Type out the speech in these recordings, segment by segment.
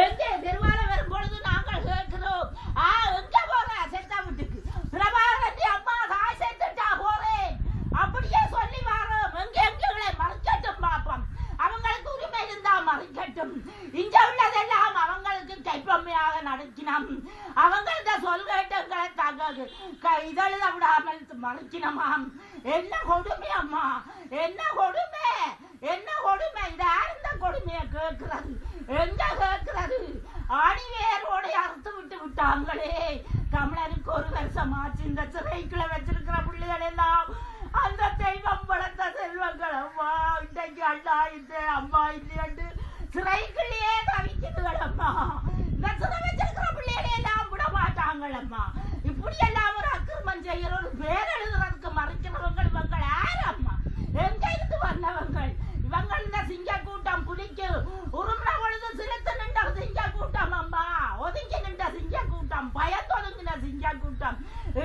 எங்கே தெருவால வரும் பொழுது நாங்கள் கேட்கிறோம். எங்க போற செத்தா வீட்டுக்கு பிரபாகரன் அம்மா தாய் செத்துட்டா போறேன் அப்படியே சொல்லி வரோம். எங்களை மறைக்கட்டும் பாப்போம். அவங்களுக்கு உரிமை இருந்தா மறைக்கட்டும். இங்க உள்ளதெல்லாம் அவங்களுக்கு கைப்பம்மையாக நடத்தினோம். அவங்கள்ட்ட சொல் கேட்டங்களை இதழுத விடாமல் மறைக்கணுமாம். என்ன கொடுமை அம்மா, என்ன கொடுமை, என்ன கொடுமை. இது யாருந்த கொடுமையை கேட்கிறது? எங்க கேட்கிறது? ஆணிவேரோட அறுத்து விட்டு விட்டாங்களே. தமிழருக்கு ஒரு வருஷம் ஆச்சு இந்த சிறைக்குள்ள வச்சிருக்கிற பிள்ளைகள் எல்லாம் அந்த தெய்வம் வளர்த்த செல்வங்கள் அம்மா இன்றைக்கு அண்ணா இல்லை அம்மா இல்லையண்டு சிறைக்குள்ளேயே தவிக்குதுகள் அம்மா. இந்த சிறை வச்சிருக்கிற பிள்ளைகளை எல்லாம் விட மாட்டாங்களம்மா. இப்படி எல்லாம் ஒரு அக்கிரமம் செய்யற ஒரு பேர் எழுதுறதுக்கு மறைக்கிறவங்க இவங்க யாரு அம்மா? எங்க இருந்து வந்தவங்கள் இவங்க? இந்த சிங்க கூட்டம் புலிக்கு உருமன பொழுது சிறுத்து நின்ற சிங்க கூட்டம் அம்மா, ஒதுங்கி நின்ற சிங்க கூட்டம், பயத்தொதுங்கின சிங்க கூட்டம்.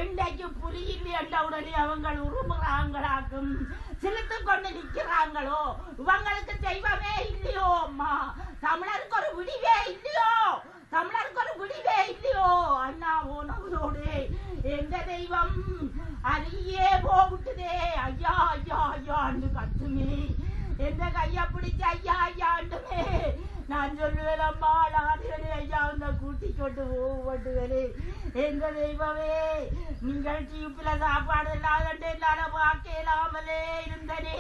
இன்றைக்கு புலி இல்லை என்ற உடனே அவங்க உருமுறாங்களாக்கும் சிலுத்து கொண்டு நிற்கிறாங்களோ. இவங்களுக்கு தெய்வமே இல்லையோ அம்மா? தமிழருக்கு ஒரு விடிவே இல்லையோ? தமிழருக்கு ஒரு விடிவே இல்லையோ? அண்ணா உணவோடு எந்த தெய்வம் அதையே போவிட்டுதே. ஐயா ஐயா ஐயாண்டு கத்துமே, எந்த கையா பிடிச்ச ஐயா ஐயாண்டுமே. நான் சொல்லுவேன் அம்மா, நாதிகளே ஐயா இந்த கூட்டி கொண்டு போட்டுகளே. எந்த தெய்வமே, நீங்கள் சீப்பில சாப்பாடு இல்லாதே எல்லாரும் பார்க்கலாமலே இருந்தனே.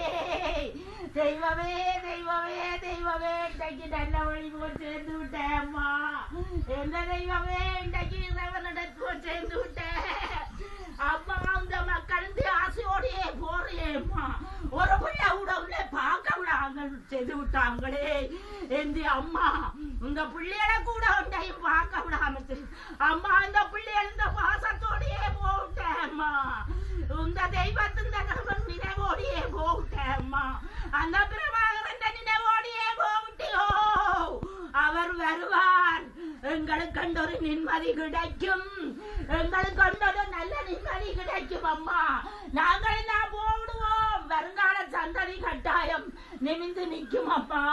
தெய்வமே தெய்வமே தெய்வமே, இன்றைக்கு நல்ல வழி போய் சேர்ந்து விட்டேன் அம்மா. எந்த தெய்வமே, இன்றைக்கு இறைவனிடத்து சேர்ந்து விட்டேன் அம்மா. இந்த மக்கள் ஆசையோடையே போறேம்மா. ஒரு பிள்ளை கூட உள்ள பார்க்க விடாங்க செய்து விட்டாங்களே. எந்த அம்மா இந்த பிள்ளைகளை கூட ஒன்றையும் பார்க்க விடாம அம்மா, இந்த பிள்ளைகள் இந்த பாசத்தோடையே போட்டேன் அம்மா. இந்த தெய்வத்தின் நினைவோடையே போட்டேன் அம்மா. அந்த பிரபாகரன் நினைவோடையே போவிட்டியோ? அவர் வருவார். எங்களுக்கு கண்டொரு நிம்மதி கிடைக்கும், எங்களுக்கு கண்டொரு நல்ல நிம்மதி கிடைக்கும் அம்மா. நாங்கள் எல்லாம் போடுவோம். வருங்கால சந்ததி கட்டாயம் நிமிந்து நிற்கும் அம்மா.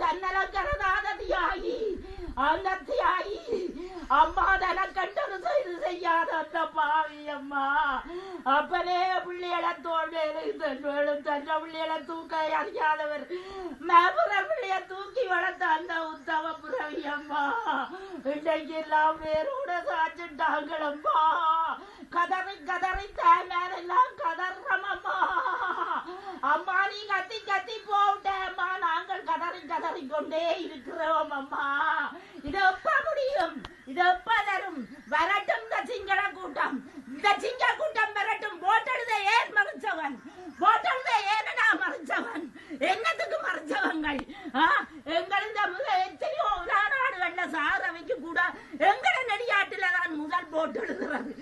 தன்னலக்கரதாத தியாகி, அந்த தியாகி அம்மா தனக்கண்டொரு செய்து செய்யாத அந்த பாவி அம்மா. அப்பனே பிள்ளைகளை தோல்வேலும் தன்ன பிள்ளைகளை தூக்க அறியாதவர் மேபுர பிள்ளைய தூக்கி வளர்த்த அந்த உத்தம புறவி அம்மா. இன்றைக்கு எல்லாம் வேரோட சாச்சுட்டாங்களம்மா. கதறி கதறி தேமையெல்லாம் கதறமம்மா. அம்மா நீ கத்தி கத்தி போட்டேம்மா. நாங்கள் கதறி கதறி கொண்டே இருக்கிறோம் அம்மா. இது எப்ப முடியும்? இது எப்ப தரும்? வரட்டும் இந்த சிங்கள கூட்டம், இந்த சிங்க கூட்டம் வரட்டும். போட்டெழுத ஏன் மறைச்சவன்? போட்டெழுத ஏனடா மறைச்சவன்? என்னத்துக்கு மறைச்சவங்கள்? எங்கள் இந்த எத்தனையோ நாடுகள்ல சாரவைக்கு கூட எங்கட நெடியாட்டுல தான் முதல் போட்டு எழுதுறது.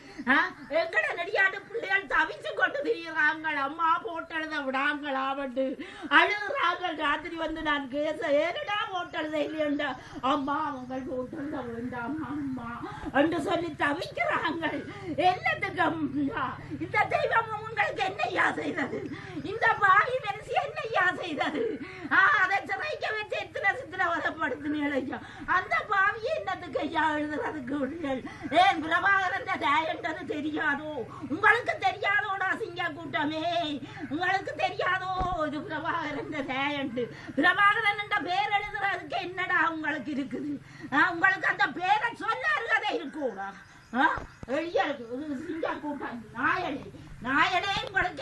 எங்கட நெடியாட்டு பிள்ளைகள் தவிச்சு கொண்டு திரிகிறாங்கள் அம்மா. போட்டெழுத விடாங்களாவட்டு அழுகுறாங்கள். ராத்திரி வந்து நான் கேச ஏனடா போட்டெழுத இல்லையண்டா அம்மா, அவங்கள் போட்டெழுத வேண்டாம் அம்மா என்று சொல்லி தவிக்கிறாங்கள். என்னத்துக்கு அம்மா? இந்த தெய்வம் உங்களுக்கு என்னையா செய்தது? இந்த பாவி மனசு என்னையா செய்தது? அதை சிறைக்க வச்சு எத்தனை சித்திர வரப்படுத்தினீங்க. அந்த பாவியை என்னத்துக்கு ஐயா எழுதுறதுக்கு உள்ளீர்கள்? ஏன் பிரபாகரன் தயன்றது தெரியாதோ? உங்களுக்கு தெரியாதோடா சிங்க கூட்டமே? உங்களுக்கு தெரியாதோ இது பிரபாகரன் தயண்டு? பிரபாகரன் என்ற பேர் எழுதுறதுக்கு என்னடா உங்களுக்கு இருக்குது? உங்களுக்கு அந்த பேரை சொல்ல அருகதை இருக்கோடா? எழுதிய சிங்க கூட்டம் நாயனே, நாயனே உங்களுக்கு